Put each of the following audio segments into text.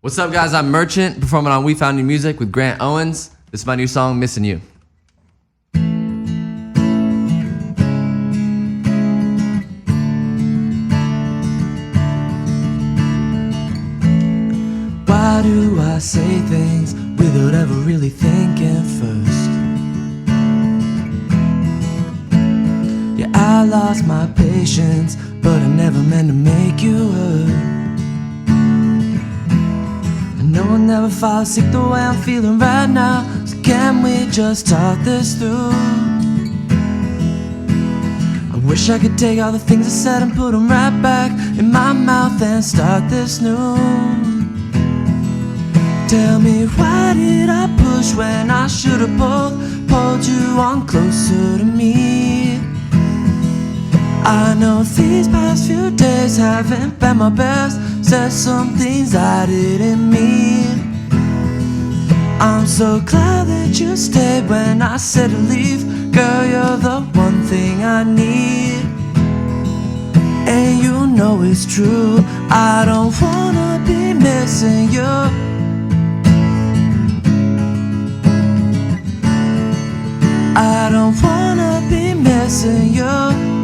What's up, guys? I'm Merchant, performing on We Found New Music with Grant Owens. This is my new song, Missing You. Why do I say things without ever really thinking first? Yeah, I lost my patience, but I never meant to make you hurt. I know I'll never fall sick the way I'm feeling right now, so can we just talk this through? I wish I could take all the things I said and put them right back in my mouth and start this new. Tell me, why did I push when I should have pulled you on closer to me? I know these past few days haven't been my best, said some things I didn't mean. I'm so glad that you stayed when I said to leave. Girl, you're the one thing I need. And you know it's true, I don't wanna be missing you. I don't wanna be missing you.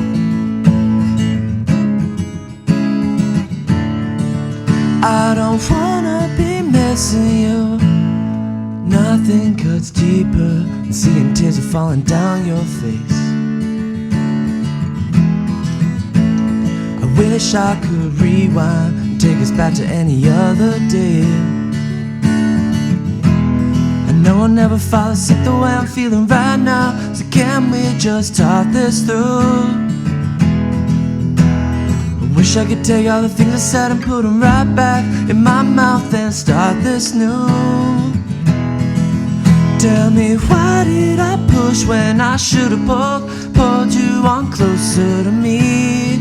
I don't wanna be missing you. Nothing cuts deeper than seeing tears are falling down your face. I wish I could rewind and take us back to any other day. No, I'll never fall asleep the way I'm feeling right now, so can we just talk this through? I wish I could take all the things I said and put them right back in my mouth and start this new. Tell me, why did I push when I should have pulled you on closer to me?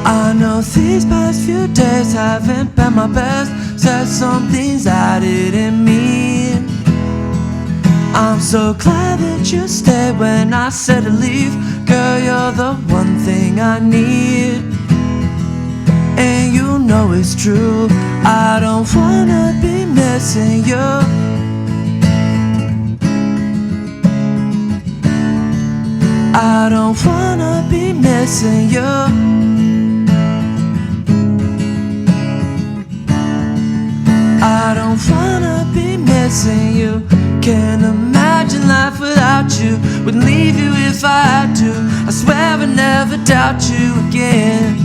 I know these past few days haven't been my best, said some things I didn't mean. I'm so glad that you stayed when I said to leave. Girl, you're the one thing I need. And you know it's true, I don't wanna be missing you. I don't wanna be missing you. I don't wanna be missing you. Can't imagine life without you. Wouldn't leave you if I had to. I swear I'd never doubt you again.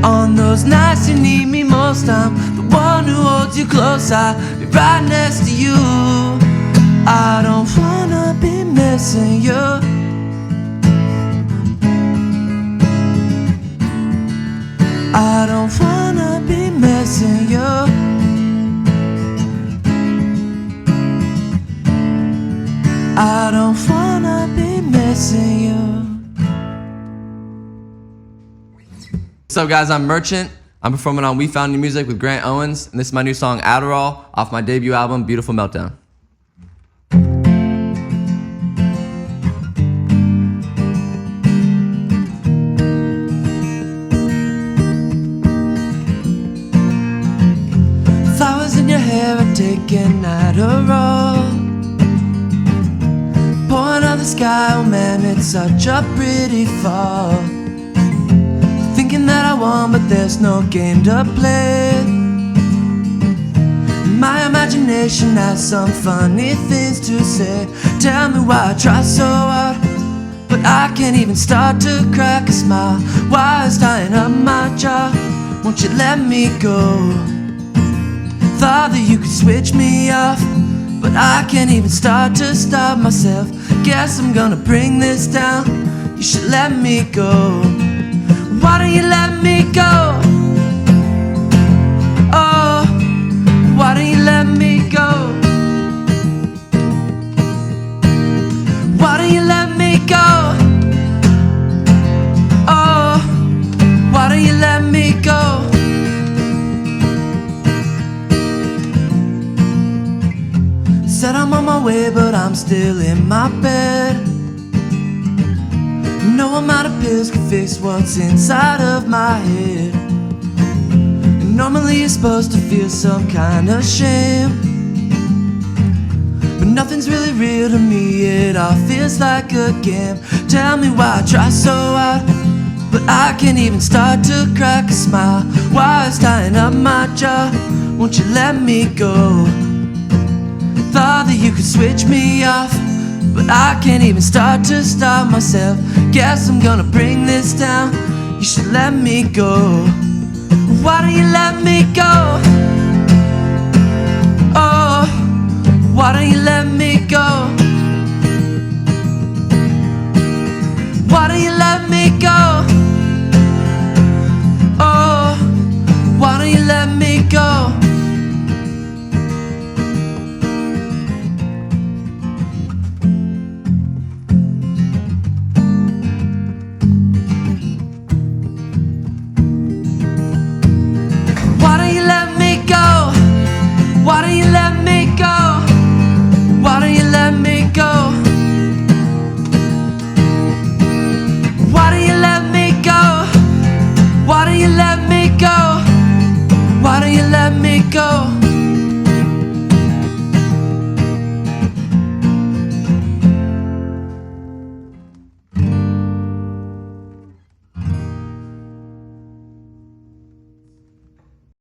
On those nights you need me most, I'm the one who holds you close. I'll be right next to you. I don't wanna be missing you. I don't wanna be missing you. I don't wanna be missing you. What's up, guys? I'm Merchant. I'm performing on We Found New Music with Grant Owens, and this is my new song, Adderall, off my debut album, Beautiful Meltdown. Flowers in your hair are taking Adderall. Pouring on the sky, oh man, it's such a pretty fall. Thinking that I won, but there's no game to play. My imagination has some funny things to say. Tell me why I try so hard, but I can't even start to crack a smile. Why is tying up my jaw? Won't you let me go? Thought that you could switch me off, but I can't even start to stop myself. Guess I'm gonna bring this down. You should let me go. Why don't you let me go? Oh, why don't you let me go? Why don't you let me go? Oh, why don't you let me go? Said I'm on my way, but I'm still in my bed. No amount of pills can fix what's inside of my head. And Normally you're supposed to feel some kind of shame, but nothing's really real to me. It all feels like a game. Tell me why I try so hard, but I can't even start to crack a smile. Why it's tying up my jaw? Won't you let me go? Thought that you could switch me off, but I can't even start to stop myself. Guess I'm gonna bring this down. You should let me go. Why don't you let me go? Oh, why don't you let me go? Why don't you let me go? Oh, why don't you let me go? Why don't you let me go? Why don't you let me go? Why don't you let me go? Why don't you let me go? Why don't you let me go? Why don't you let me go?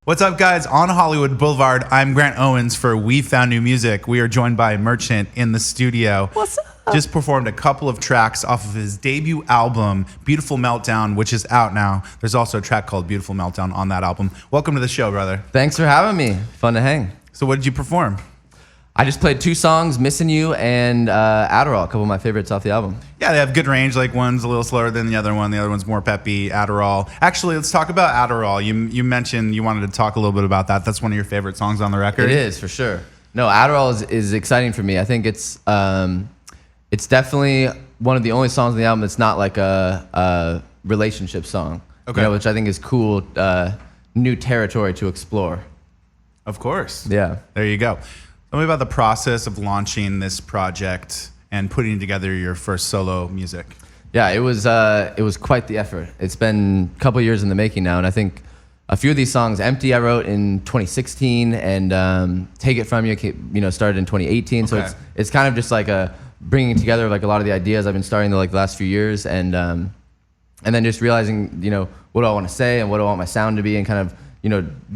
What's up, guys? On Hollywood Boulevard, I'm Grant Owens for We Found New Music. We are joined by Merchant in the studio. What's up? Just performed a couple of tracks off of his debut album, Beautiful Meltdown, which is out now. There's also a track called Beautiful Meltdown on that album. Welcome to the show, brother. Thanks for having me. Fun to hang. So what did you perform? I just played 2 songs, Missing You and Adderall, a couple of my favorites off the album. Yeah, they have good range. Like one's a little slower than the other one. The other one's more peppy, Adderall. Actually, let's talk about Adderall. You mentioned you wanted to talk a little bit about that. That's one of your favorite songs on the record. It is, for sure. No, Adderall is exciting for me. I think it's definitely one of the only songs on the album that's not like a relationship song. Okay. You know, which I think is cool, new territory to explore. Of course. Yeah. There you go. Tell me about the process of launching this project and putting together your first solo music. Yeah, it was quite the effort. It's been a couple years in the making now, and I think a few of these songs, Empty, I wrote in 2016, and Take It From You, started in 2018. So Okay. it's kind of just like a bringing together like a lot of the ideas I've been starting the last few years, and then just realizing what do I want to say and what do I want my sound to be, and kind of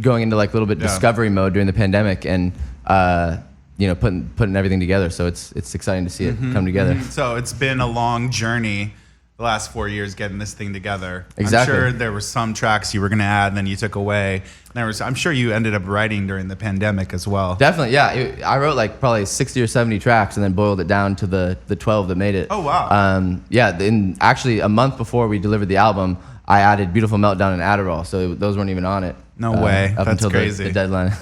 going into like a little bit discovery mode during the pandemic, and putting everything together. So it's exciting to see it come together. So it's been a long journey the last 4 years getting this thing together. Exactly. I'm sure there were some tracks you were going to add and then you took away. I'm sure you ended up writing during the pandemic as well. Definitely, yeah. I wrote like probably 60 or 70 tracks and then boiled it down to the 12 that made it. Oh, wow. Actually a month before we delivered the album, I added Beautiful Meltdown and Adderall, so those weren't even on it. No way. Up That's until crazy. the deadline.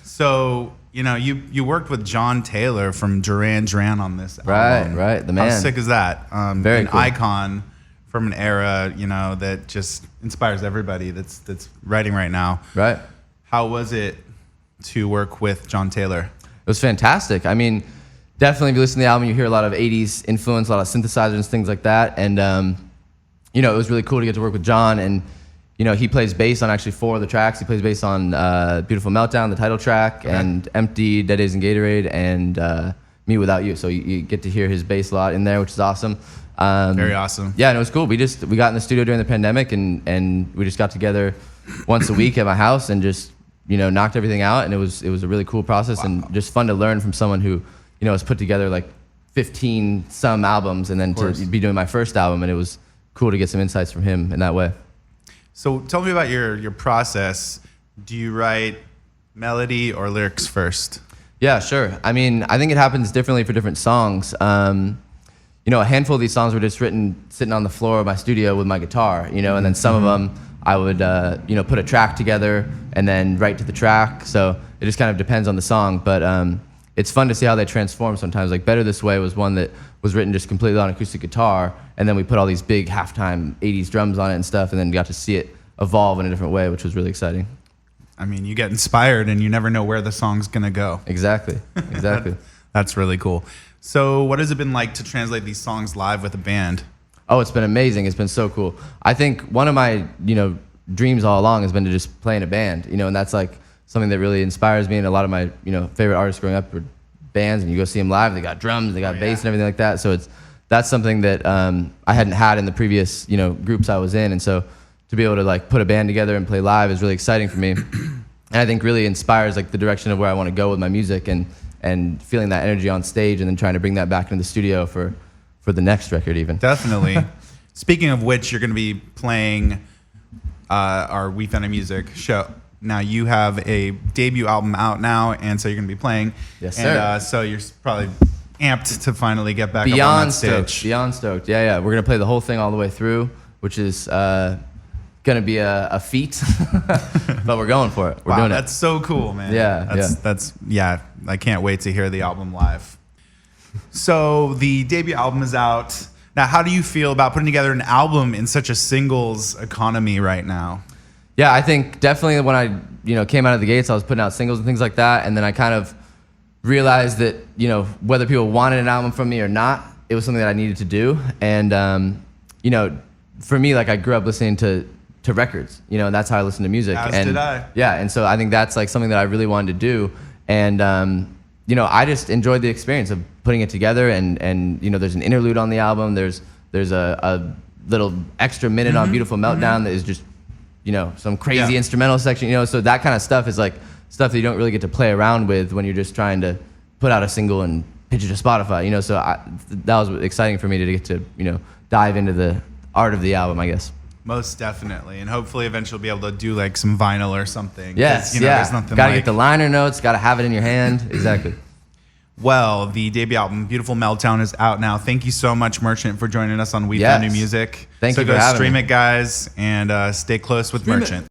So, you worked with John Taylor from Duran Duran on this album. Right, the man. How sick is that? Very an cool. icon from an era, that just inspires everybody that's writing right now. Right. How was it to work with John Taylor? It was fantastic. I mean, definitely if you listen to the album, you hear a lot of 80s influence, a lot of synthesizers, things like that. And, it was really cool to get to work with John. And, he plays bass on actually 4 of the tracks. He plays bass on Beautiful Meltdown, the title track, and Empty, Dead Days and Gatorade, and Me Without You. So you get to hear his bass a lot in there, which is awesome. Very awesome. Yeah, and it was cool. We got in the studio during the pandemic, and we just got together once a week at my house and just knocked everything out. And it was a really cool process. Wow. And just fun to learn from someone who has put together like 15 some albums, and then to be doing my first album. And it was cool to get some insights from him in that way. So tell me about your process. Do you write melody or lyrics first? Yeah, sure. I mean, I think it happens differently for different songs. A handful of these songs were just written sitting on the floor of my studio with my guitar, and then some of them I would, put a track together and then write to the track. So it just kind of depends on the song. But it's fun to see how they transform sometimes. Like Better This Way was one that was written just completely on acoustic guitar, and then we put all these big halftime 80s drums on it and stuff, and then got to see it evolve in a different way, which was really exciting. I mean, you get inspired and you never know where the song's gonna go. Exactly. That's really cool. So what has it been like to translate these songs live with a band? Oh, it's been amazing. It's been so cool. I think one of my, dreams all along has been to just play in a band, you know, and that's like something that really inspires me. And a lot of my, you know, favorite artists growing up were bands, and you go see them live, they got drums, they got bass and everything like that. So that's something that I hadn't had in the previous, you know, groups I was in. And so to be able to like put a band together and play live is really exciting for me. And I think really inspires like the direction of where I want to go with my music, and feeling that energy on stage, and then trying to bring that back into the studio for the next record even. Definitely. Speaking of which, you're going to be playing our We Found a Music show. Now you have a debut album out now, and so you're going to be playing. Yes, sir. And so you're probably amped to finally get back up on Beyond that stage. stoked. Beyond stoked. Yeah. We're going to play the whole thing all the way through, which is going to be a feat, but we're going for it. We're doing it. That's so cool, man. Yeah. I can't wait to hear the album live. So the debut album is out. Now, how do you feel about putting together an album in such a singles economy right now? Yeah, I think definitely when I came out of the gates, I was putting out singles and things like that, and then I kind of realized that whether people wanted an album from me or not, it was something that I needed to do. And for me, like I grew up listening to records, and that's how I listen to music. As and did I. Yeah, and so I think that's like something that I really wanted to do. And I just enjoyed the experience of putting it together. And there's an interlude on the album. There's a little extra minute on Beautiful Meltdown that is just some crazy instrumental section. So that kind of stuff is like stuff that you don't really get to play around with when you're just trying to put out a single and pitch it to Spotify. So that was exciting for me to get to dive into the art of the album, I guess. Most definitely, and hopefully eventually we'll be able to do like some vinyl or something. Yes, there's nothing gotta like... get the liner notes, gotta have it in your hand. Exactly. Well, the debut album, Beautiful Meltdown, is out now. Thank you so much, Merchant, for joining us on We Found New Music. Thank you for go having stream me. it, guys, and stay close with Merchant.